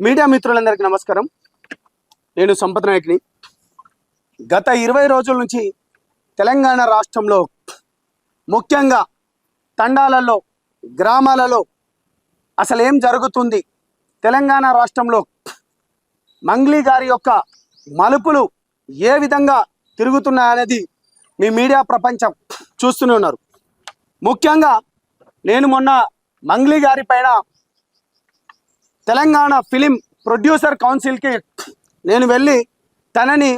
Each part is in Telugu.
మీడియా మిత్రులందరికీ నమస్కారం. నేను సంపత్ నాయక్ని. గత 20 రోజుల నుంచి తెలంగాణ రాష్ట్రంలో ముఖ్యంగా తండాలలో గ్రామాలలో అసలు ఏం జరుగుతుంది, తెలంగాణ రాష్ట్రంలో మంగ్లీ గారి యొక్క మలుపులు ఏ విధంగా తిరుగుతున్నాయనేది మీ మీడియా ప్రపంచం చూస్తూనే ఉన్నారు. ముఖ్యంగా నేను మొన్న మంగ్లీ గారి పైన తెలంగాణ ఫిలిం ప్రొడ్యూసర్ కౌన్సిల్కి నేను వెళ్ళి తనని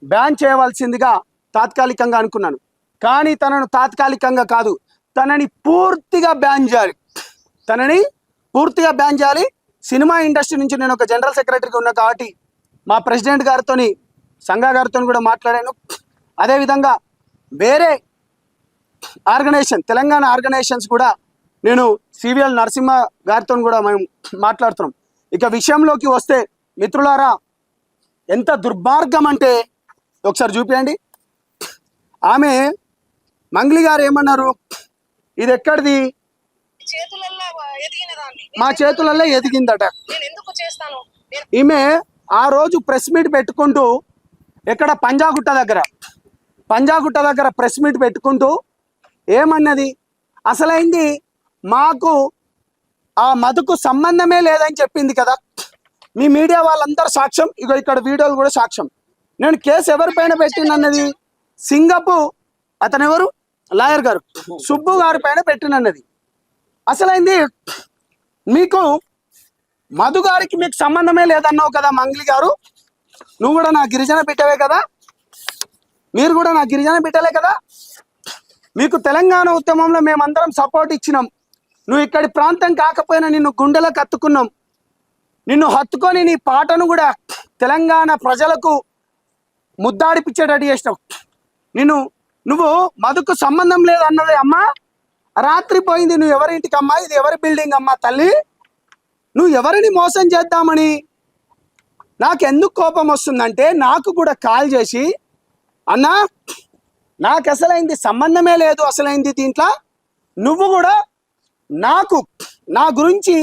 బ్యాన్ చేయవలసిందిగా తాత్కాలికంగా అనుకున్నాను. కానీ తనను తాత్కాలికంగా కాదు, తనని పూర్తిగా బ్యాన్ చేయాలి. సినిమా ఇండస్ట్రీ నుంచి నేను ఒక జనరల్ సెక్రటరీగా ఉన్నా కాబట్టి మా ప్రెసిడెంట్ గారితో, సంఘ గారితో కూడా మాట్లాడాను. అదేవిధంగా వేరే ఆర్గనైజేషన్, తెలంగాణ ఆర్గనైజేషన్స్ కూడా నేను సివిఎల్ నరసింహ గారితో కూడా మేము మాట్లాడుతున్నాం. ఇక విషయంలోకి వస్తే మిత్రులారా, ఎంత దుర్మార్గం అంటే ఒకసారి చూపించండి. ఆమె మంగ్లీ గారు ఏమన్నారు, ఇది ఎక్కడిది, మా చేతులలో ఎదిగిందట. ఈమె ఆ రోజు ప్రెస్ మీట్ పెట్టుకుంటూ ఎక్కడ పంజాగుట్ట దగ్గర ప్రెస్ మీట్ పెట్టుకుంటూ ఏమన్నది, అసలైంది మాకు ఆ మధుకు సంబంధమే లేదని చెప్పింది కదా. మీ మీడియా వాళ్ళందరూ సాక్ష్యం, ఇగో ఇక్కడ వీడియోలు కూడా సాక్ష్యం. నేను కేసు ఎవరిపైన పెట్టినన్నది, సింగపు అతను ఎవరు, లాయర్ గారు సుబ్బు గారి పైన పెట్టినన్నది. అసలైంది మీకు మధు గారికి మీకు సంబంధమే లేదన్నావు కదా మంగ్లీ గారు. నువ్వు కూడా నా గిరిజన బిడ్డవే కదా, మీరు కూడా నా గిరిజన బిడ్డలే కదా. మీకు తెలంగాణ ఉద్యమంలో మేమందరం సపోర్ట్ ఇచ్చినాం. నువ్వు ఇక్కడి ప్రాంతం కాకపోయినా నిన్ను గుండెలకు హత్తుకున్నాం. నిన్ను హత్తుకొని నీ పాటను కూడా తెలంగాణ ప్రజలకు ముద్దాడిపించేటట్టు చేసినావు. నువ్వు మధుకు సంబంధం లేదు అన్నది అమ్మా. రాత్రి పోయింది, నువ్వు ఎవరింటికి అమ్మా, ఇది ఎవరి బిల్డింగ్ అమ్మా తల్లి, నువ్వు ఎవరిని మోసం చేద్దామని. నాకు ఎందుకు కోపం వస్తుందంటే, నాకు కూడా కాల్ చేసి అన్నా నాకు అసలైంది సంబంధమే లేదు, అసలైంది దీంట్లో నువ్వు కూడా నా గురించి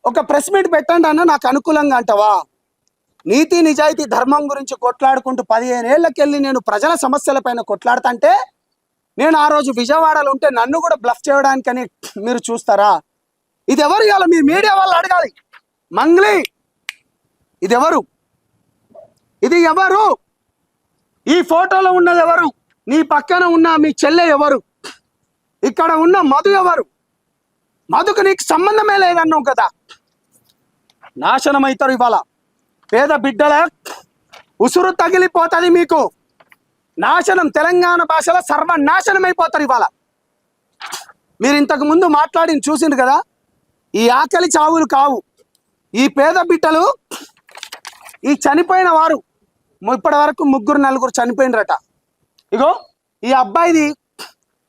ఒక ప్రెస్ మీట్ పెట్టండి అన్న, నాకు అనుకూలంగా అంటావా? నీతి నిజాయితీ ధర్మం గురించి కొట్లాడుకుంటూ 15 ఏళ్ళకెళ్ళి నేను ప్రజల సమస్యలపైన కొట్లాడుతుంటే, నేను ఆ రోజు విజయవాడలో ఉంటే నన్ను కూడా బ్లఫ్ చేయడానికని మీరు చూస్తారా? ఇది ఎవరు? ఇవాళ మీ మీడియా వాళ్ళు అడగాలి. మంగ్లీ ఇది ఎవరు? ఈ ఫోటోలో ఉన్నది ఎవరు? నీ పక్కన ఉన్న మీ చెల్లె ఎవరు? ఇక్కడ ఉన్న మధు ఎవరు? మధుకు నీకు సంబంధమే లేదన్నావు కదా. నాశనం అవుతారు ఇవాళ. పేద బిడ్డల ఉసురు తగిలిపోతుంది మీకు. నాశనం, తెలంగాణ భాషలో సర్వనాశనం అయిపోతారు ఇవాళ. మీరు ఇంతకు ముందు మాట్లాడి చూసిండు కదా, ఈ ఆకలి చావులు కావు. ఈ పేద బిడ్డలు, ఈ చనిపోయిన వారు ఇప్పటి వరకు 3-4 చనిపోయినరట. ఇగో ఈ అబ్బాయిది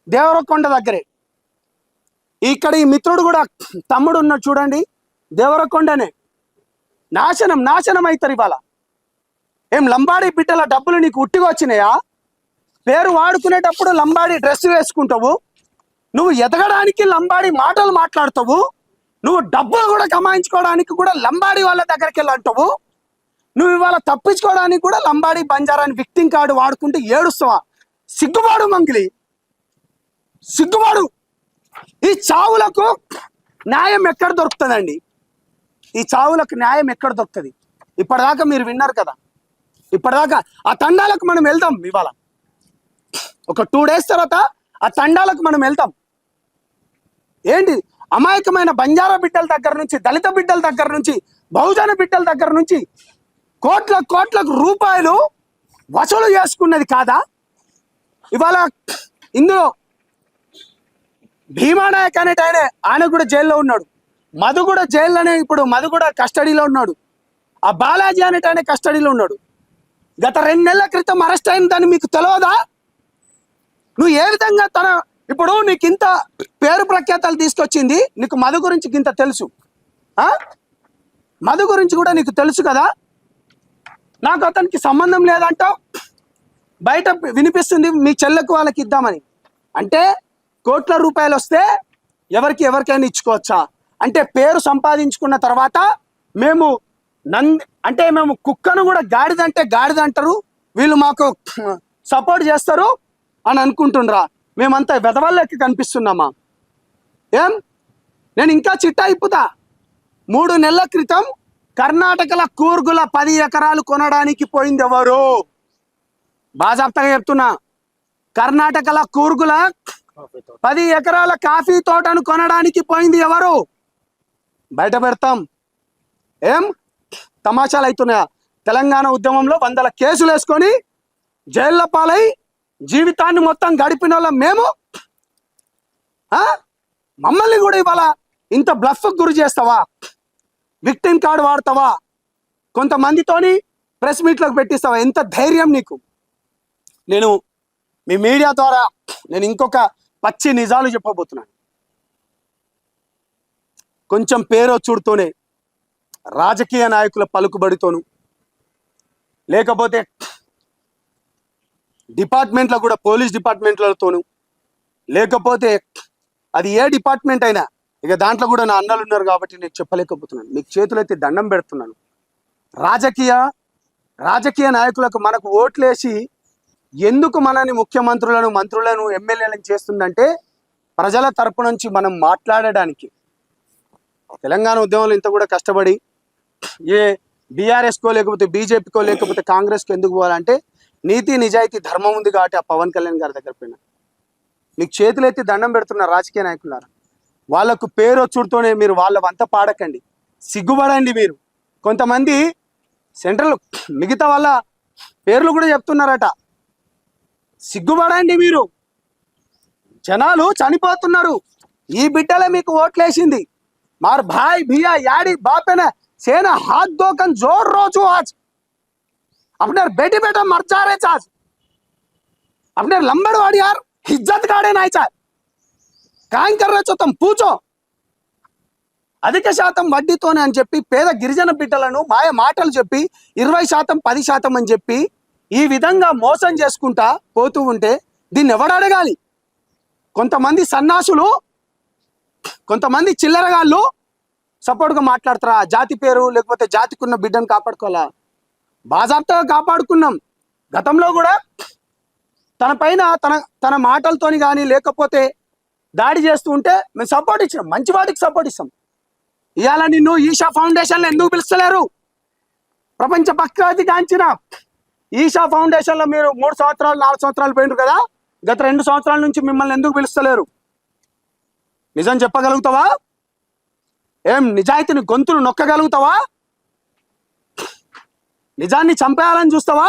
దేవరకొండ దగ్గరే. ఇక్కడ ఈ మిత్రుడు కూడా తమ్ముడు ఉన్నాడు చూడండి, దేవరకొండనే. నాశనం అవుతారు ఇవాళ. ఏం లంబాడి బిడ్డల డబ్బులు నీకు ఉట్టిగా వచ్చినాయా? పేరు వాడుకునేటప్పుడు లంబాడి డ్రెస్ వేసుకుంటావు, నువ్వు ఎదగడానికి లంబాడి మాటలు మాట్లాడతావు, నువ్వు డబ్బులు కూడా కమాయించుకోవడానికి కూడా లంబాడి వాళ్ళ దగ్గరికి వెళ్ళి అంటావు, నువ్వు ఇవాళ తప్పించుకోవడానికి కూడా లంబాడి బంజారాని విక్టింగ్ కార్డు వాడుకుంటూ ఏడుస్తావా? సిగ్గుబాడు మంగ్లీ, సిగ్గుబాడు. ఈ చావులకు న్యాయం ఎక్కడ దొరుకుతుందండి? ఈ చావులకు న్యాయం ఎక్కడ దొరుకుతుంది? ఇప్పటిదాకా మీరు విన్నారు కదా. ఇప్పటిదాకా ఆ తండాలకు మనం వెళ్దాం. ఇవాళ ఒక 2 days తర్వాత ఆ తండాలకు మనం వెళ్తాం. ఏంటి, అమాయకమైన బంజారా బిడ్డల దగ్గర నుంచి, దళిత బిడ్డల దగ్గర నుంచి, బహుజన బిడ్డల దగ్గర నుంచి కోట్లకు రూపాయలు వసూలు చేసుకున్నది కాదా? ఇవాళ ఇందులో భీమానాయక్ అనేట ఆయన కూడా జైల్లో ఉన్నాడు. మధు కూడా జైల్లోనే, ఇప్పుడు మధు కూడా కస్టడీలో ఉన్నాడు. ఆ బాలాజీ అనేట ఆయన కస్టడీలో ఉన్నాడు. గత 2 నెలల క్రితం అరెస్ట్ అయిందని మీకు తెలియదా? నువ్వు ఏ విధంగా ఇప్పుడు నీకు ఇంత పేరు ప్రఖ్యాతలు తీసుకొచ్చింది, నీకు మధు గురించి ఇంత తెలుసు. మధు గురించి కూడా నీకు తెలుసు కదా. నాకు అతనికి సంబంధం లేదంటావు, బయట వినిపిస్తుంది మీ చెల్లెకు వాళ్ళకి ఇద్దామని. అంటే కోట్ల రూపాయలు వస్తే ఎవరికైనా ఇచ్చుకోవచ్చా? అంటే పేరు సంపాదించుకున్న తర్వాత మేము అంటే మేము కుక్కను కూడా గాడిదంటే గాడిద అంటారు, వీళ్ళు మాకు సపోర్ట్ చేస్తారు అని అనుకుంటుండ్రా? మేమంతా వెధవల్లకి కనిపిస్తున్నామా? ఏం నేను ఇంకా చిట్టా ఇప్పుతా. 3 నెలల క్రితం కర్ణాటకల కూర్గుల 10 ఎకరాలు కొనడానికి పోయింది ఎవరు? బాజాప్తగా చెప్తున్నా, కర్ణాటకల కూర్గుల 10 ఎకరాల కాఫీ తోటను కొనడానికి పోయింది ఎవరు? బయట పెడతాం. ఏం తమాషాలు అవుతున్నాయా? తెలంగాణ ఉద్యమంలో 100 కేసులు వేసుకొని జైళ్ళ పాలై జీవితాన్ని మొత్తం గడిపిన వాళ్ళం మేము. మమ్మల్ని కూడా ఇవాళ ఇంత బ్లఫ్ గురి చేస్తావా? విక్టిమ్ కార్డు వాడతావా? కొంతమందితోని ప్రెస్ మీట్లకు పెట్టిస్తావా? ఎంత ధైర్యం నీకు? నేను మీ మీడియా ద్వారా నేను ఇంకొక పచ్చి నిజాలు చెప్పబోతున్నాను. కొంచెం పేరు చూడుతూనే రాజకీయ నాయకుల పలుకుబడితోను, లేకపోతే డిపార్ట్మెంట్లో కూడా పోలీస్ డిపార్ట్మెంట్లతోనూ, లేకపోతే అది ఏ డిపార్ట్మెంట్ అయినా, ఇక దాంట్లో కూడా నా అన్నలు ఉన్నారు కాబట్టి నేను చెప్పలేకపోతున్నాను. మీకు చేతులైతే దండం పెడుతున్నాను. రాజకీయ నాయకులకు మనకు ఓట్లేసి ఎందుకు మనని ముఖ్యమంత్రులను, మంత్రులను, ఎమ్మెల్యేలను చేస్తుందంటే ప్రజల తరపు నుంచి మనం మాట్లాడడానికి. తెలంగాణ ఉద్యమంలో ఇంత కూడా కష్టపడి ఏ బీఆర్ఎస్కో లేకపోతే బీజేపీకో లేకపోతే కాంగ్రెస్కో ఎందుకు పోవాలంటే నీతి నిజాయితీ ధర్మం ఉంది కాబట్టి ఆ పవన్ కళ్యాణ్ గారి దగ్గర పోయినా. మీకు చేతులెత్తి దండం పెడుతున్న రాజకీయ నాయకులారా, వాళ్ళకు పేరు వచ్చుడుతోనే మీరు వాళ్ళ వంత పాడకండి, సిగ్గుపడండి. మీరు కొంతమంది సెంట్రల్ మిగతా వాళ్ళ పేర్లు కూడా చెప్తున్నారట, సిగ్గుపడండి. మీరు జనాలు చనిపోతున్నారు, ఈ బిడ్డలే మీకు ఓట్లేసింది. मार भाई भैया यारी बाप है ना सेना हाथ धोकर जोर रो छू आज अपने बेटी बेटा मर जा रहे आज अपने लंबड़ वाड़ी यार इज्जत गाड़े नहीं चाह काय कर रहे तुम पूछो అధిక శాతం వడ్డీతోనే అని చెప్పి పేద గిరిజన బిడ్డలను మాయ మాటలు చెప్పి 20% 10% అని చెప్పి ఈ విధంగా మోసం చేసుకుంటా పోతూ ఉంటే దీన్ని ఎవడు అడగాలి? కొంతమంది సన్నాసులు, కొంతమంది చిల్లరగాళ్ళు సపోర్ట్గా మాట్లాడతారా? జాతి పేరు లేకపోతే జాతికున్న బిడ్డను కాపాడుకోవాలా? బాజాప్తగా కాపాడుకున్నాం. గతంలో కూడా తన పైన తన మాటలతోని కానీ లేకపోతే దాడి చేస్తూ ఉంటే మేము సపోర్ట్ ఇచ్చినాం, మంచి వాటికి సపోర్ట్ ఇస్తాం. ఇవాళ నిన్ను ఈషా ఫౌండేషన్లో ఎందుకు పిలుస్తలేరు? ప్రపంచ ప్రఖ్యాతిగాంచిన ఈషా ఫౌండేషన్లో మీరు 3 సంవత్సరాలు 4 సంవత్సరాలు పోయినారు కదా, గత 2 సంవత్సరాల నుంచి మిమ్మల్ని ఎందుకు పిలుస్తలేరు? నిజం చెప్పగలుగుతావా? ఏం నిజాయితీని గొంతులు నొక్కగలుగుతావా? నిజాన్ని చంపేయాలని చూస్తావా?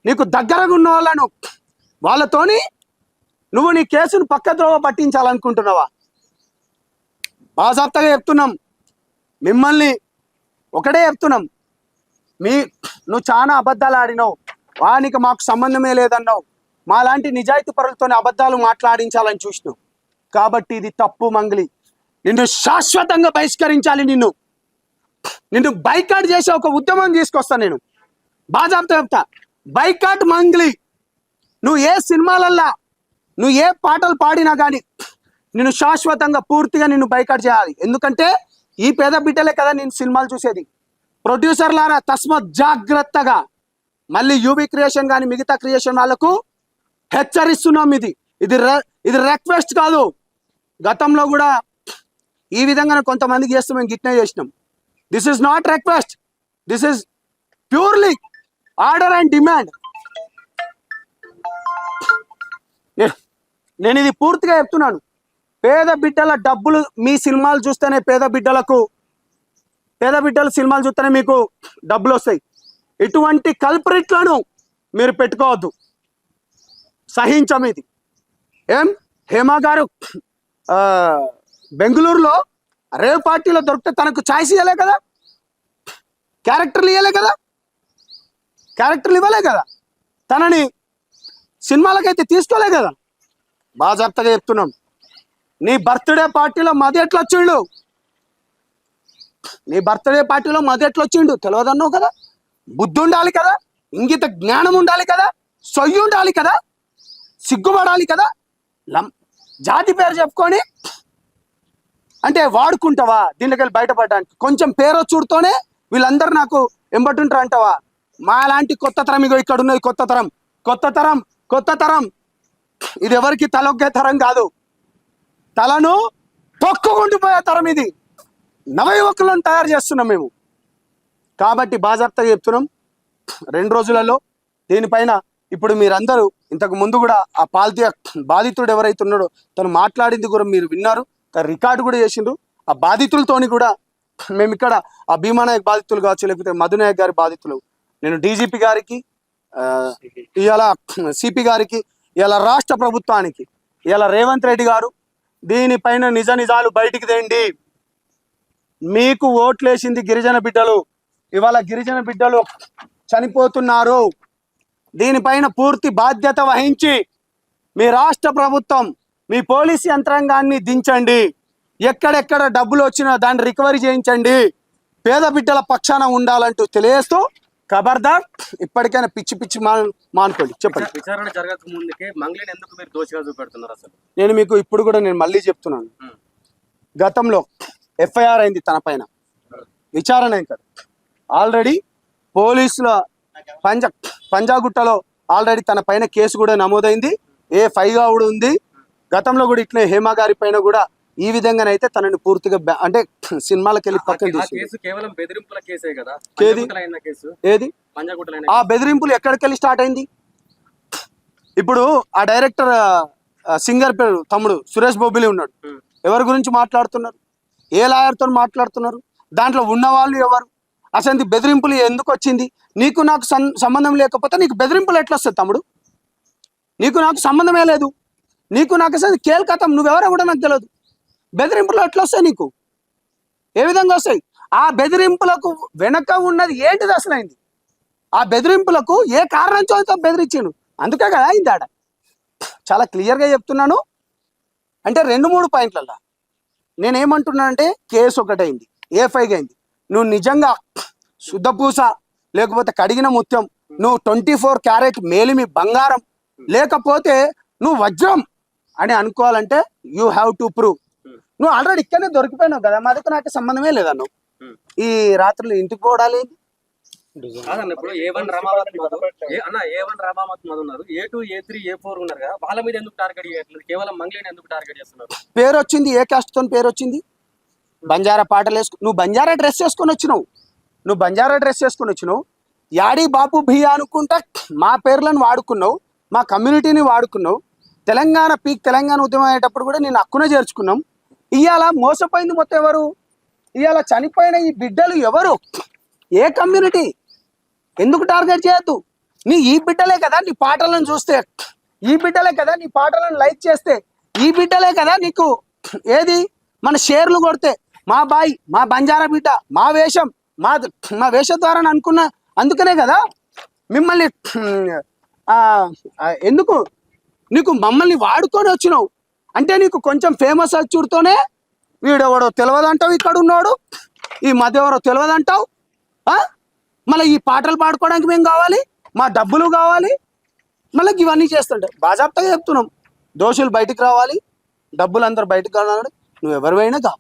నీకు దగ్గరగా ఉన్న వాళ్ళను వాళ్ళతోని నువ్వు నీ కేసును పక్కద్రోవ పట్టించాలనుకుంటున్నావా? బాజాప్తగా చెప్తున్నాం, మిమ్మల్ని ఒకటే చెప్తున్నాం, నువ్వు చాలా అబద్ధాలు ఆడినావు, వానికి మాకు సంబంధమే లేదన్నావు, మాలాంటి నిజాయితీ పరులతోనే అబద్ధాలు మాట్లాడించాలని చూసినావు. కాబట్టి ఇది తప్పు మంగళి, నిన్ను శాశ్వతంగా బహిష్కరించాలి. నిన్ను బైకాట్ చేసే ఒక ఉద్యమం తీసుకొస్తా. నేను బాజాప్తా చెప్తా, బైకాట్ మంగళి. నువ్వు ఏ సినిమాలల్లా నువ్వు ఏ పాటలు పాడినా కానీ నిన్ను శాశ్వతంగా పూర్తిగా నిన్ను బైకాట్ చేయాలి. ఎందుకంటే ఈ పేద బిడ్డలే కదా నేను సినిమాలు చూసేది. ప్రొడ్యూసర్లారా తస్మత్ జాగ్రత్తగా, మళ్ళీ యూవీ క్రియేషన్ కానీ మిగతా క్రియేషన్ వాళ్ళకు హెచ్చరిస్తున్నాం. ఇది రిక్వెస్ట్ కాదు. గతంలో కూడా ఈ విధంగా కొంతమందికి చేస్తూ మేము గిట్నే చేసినాం. This is not request, this is purely order and demand. నేను ఇది పూర్తిగా చెప్తున్నాను. పేద బిడ్డల డబ్బులు మీ సినిమాలు చూస్తేనే పేద బిడ్డల సినిమాలు చూస్తేనే మీకు డబ్బులు వస్తాయి. ఇటువంటి కల్పరిట్లను మీరు పెట్టుకోవద్దు, సహించం. ఇది ఏం హేమ గారు బెంగళూరులో రేవ్ పార్టీలో దొరికితే తనకు ఛాయిస్ ఇవ్వలే కదా, క్యారెక్టర్లు ఇవ్వలే కదా, తనని సినిమాలకైతే తీసుకోలే కదా. బాజాప్తగా చెప్తున్నాం, నీ బర్త్డే పార్టీలో మది ఎట్లొచ్చిండు? తెలియదన్నావు కదా. బుద్ధి ఉండాలి కదా, ఇంగిత జ్ఞానం ఉండాలి కదా, సొయ్యి ఉండాలి కదా, సిగ్గుపడాలి కదా. జాతి పేరు చెప్పుకొని అంటే వాడుకుంటావా దీనిలోకి వెళ్ళి బయటపడడానికి? కొంచెం పేరు చూడుతోనే వీళ్ళందరూ నాకు ఎంబటుంటారు అంటావా? మా లాంటి కొత్త తరం, ఇగో ఇక్కడ ఉన్నది కొత్త తరం, కొత్త తరం, కొత్త తరం. ఇది ఎవరికి తలొగ్గే తరం కాదు, తలను తొక్కుకుంటూ తరం ఇది. నవయువకులను తయారు చేస్తున్నాం మేము. కాబట్టి బాజాప్తా చెప్తున్నాం, 2 రోజులలో దీనిపైన ఇప్పుడు మీరందరూ ఇంతకు ముందు కూడా ఆ బాధితుడు ఎవరైతే ఉన్నాడో తను మాట్లాడింది కూడా మీరు విన్నారు, రికార్డు కూడా చేసిండ్రు. ఆ బాధితులతోని కూడా మేము ఇక్కడ ఆ భీమానాయక్ బాధితులు కావచ్చు, లేకపోతే మధునాయక్ గారి బాధితులు, నేను డీజీపీ గారికి, ఇవాళ సిపి గారికి, ఇవాళ రాష్ట్ర ప్రభుత్వానికి, ఇవాళ రేవంత్ రెడ్డి గారు దీనిపైన నిజాలు బయటికి తేండి. మీకు ఓట్లేసింది గిరిజన బిడ్డలు, ఇవాళ గిరిజన బిడ్డలు చనిపోతున్నారు. దీనిపైన పూర్తి బాధ్యత వహించి మీ రాష్ట్ర ప్రభుత్వం, మీ పోలీసు యంత్రాంగాన్ని దించండి. ఎక్కడెక్కడ డబ్బులు వచ్చినా దాన్ని రికవరీ చేయించండి. పేద బిడ్డల పక్షాన ఉండాలంటూ తెలియజేస్తూ, ఖబర్దార్, ఇప్పటికైనా పిచ్చి మానుకోండి. చెప్పండి. విచారణ జరగక ముందుకే మంగ్లీని ఎందుకు మీరు దోషిగా చూపెడుతున్నారు? అసలు నేను మీకు ఇప్పుడు కూడా నేను మళ్ళీ చెప్తున్నాను, గతంలో ఎఫ్ఐఆర్ అయింది తన పైన, విచారణ అయింది. ఆల్రెడీ పోలీసుల పంజాగుట్టలో ఆల్రెడీ తన పైన కేసు కూడా నమోదైంది, A5గా కూడా ఉంది. గతంలో కూడా ఇట్లే హేమ గారి పైన కూడా ఈ విధంగానైతే తనని పూర్తిగా అంటే సినిమాలకు వెళ్ళి పక్కన కేవలం బెదిరింపుల కేసే కదా. ఏది ఆ బెదిరింపులు ఎక్కడికి వెళ్ళి స్టార్ట్ అయింది? ఇప్పుడు ఆ డైరెక్టర్ సింగర్ పేరు తమ్ముడు సురేష్ బొబ్బిలి ఉన్నాడు, ఎవరి గురించి మాట్లాడుతున్నారు? ఏ లాయర్తో మాట్లాడుతున్నారు? దాంట్లో ఉన్న వాళ్ళు ఎవరు? అసలు బెదిరింపులు ఎందుకు వచ్చింది? నీకు నాకు సంబంధం లేకపోతే నీకు బెదిరింపులు ఎట్లా వస్తుంది తమ్ముడు? నీకు నాకు సంబంధమే లేదు, నీకు నాకు అసలు కేల్కతం, నువ్వెవరో కూడా నాకు తెలియదు. బెదిరింపులు ఎట్లా వస్తాయి నీకు? ఏ విధంగా వస్తాయి? ఆ బెదిరింపులకు వెనక ఉన్నది ఏంటిది అసలు అయింది? ఆ బెదిరింపులకు ఏ కారణం చేత బెదిరించాను? అందుకే కదా అయింది ఆడ. చాలా క్లియర్గా చెప్తున్నాను. అంటే 2-3 పాయింట్లలో నేనేమంటున్నానంటే, కేసు ఒకటైంది, A5గా అయింది. నువ్వు నిజంగా శుద్ధపూస లేకపోతే కడిగిన ముత్యం, నువ్వు 24 క్యారెట్ మేలిమి బంగారం, లేకపోతే నువ్వు వజ్రం అని అనుకోవాలంటే యూ హ్యావ్ టు ప్రూవ్. నువ్వు ఆల్రెడీ ఇక్కడనే దొరికిపోయినావు కదా, మా దగ్గర నాకు సంబంధమే లేదా. నువ్వు ఈ రాత్రులు ఇంటికి పోవడాలి. ఇప్పుడు A1 రామావత్ మధు ఉన్నారు, A2, A3, A4 ఉన్నారు కదా, వాళ్ళ మీద ఎందుకు టార్గెట్ చేయట్లేదు? కేవలం మంగ్లీని ఎందుకు టార్గెట్ చేస్తున్నారు? పేరు వచ్చింది, ఏ కాస్ట్ తో పేరు వచ్చింది? బంజారా పాటలు నువ్వు బంజారా డ్రెస్ వేసుకొని వచ్చినావు, యాడీ బాపు భీయా అనుకుంటా మా పేర్లను వాడుకున్నావు, మా కమ్యూనిటీని వాడుకున్నావు. తెలంగాణ ఉద్యమం అయ్యేటప్పుడు కూడా నేను హక్కున చేర్చుకున్నాం. ఇవాళ మోసపోయింది మొత్తం ఎవరు? ఇవాళ చనిపోయిన ఈ బిడ్డలు ఎవరు? ఏ కమ్యూనిటీ? ఎందుకు టార్గెట్ చేయొద్దు? ఈ బిడ్డలే కదా నీ పాటలను చూస్తే, ఈ బిడ్డలే కదా నీ పాటలను లైక్ చేస్తే, ఈ బిడ్డలే కదా నీకు ఏది మన షేర్లు కొడితే, మా బాయ్, మా బంజారా బిడ్డ, మా వేషం, మా వేషధారణ అనుకున్న. అందుకనే కదా మిమ్మల్ని ఎందుకు నీకు మమ్మల్ని వాడుకొని వచ్చినావు అంటే, నీకు కొంచెం ఫేమస్ వచ్చుడుతోనే వీడెవడో తెలియదంటావు, ఇక్కడ ఉన్నాడు ఈ మధ్య ఎవరో తెలియదంటావు. మళ్ళీ ఈ పాటలు పాడుకోవడానికి మేము కావాలి, మా డబ్బులు కావాలి, మళ్ళీ ఇవన్నీ చేస్తుంటే బాజాప్తాగా చెప్తున్నాం. దోషులు బయటికి రావాలి, డబ్బులు అందరూ బయటకు రావాలి. నువ్వు ఎవరివైనా కావు.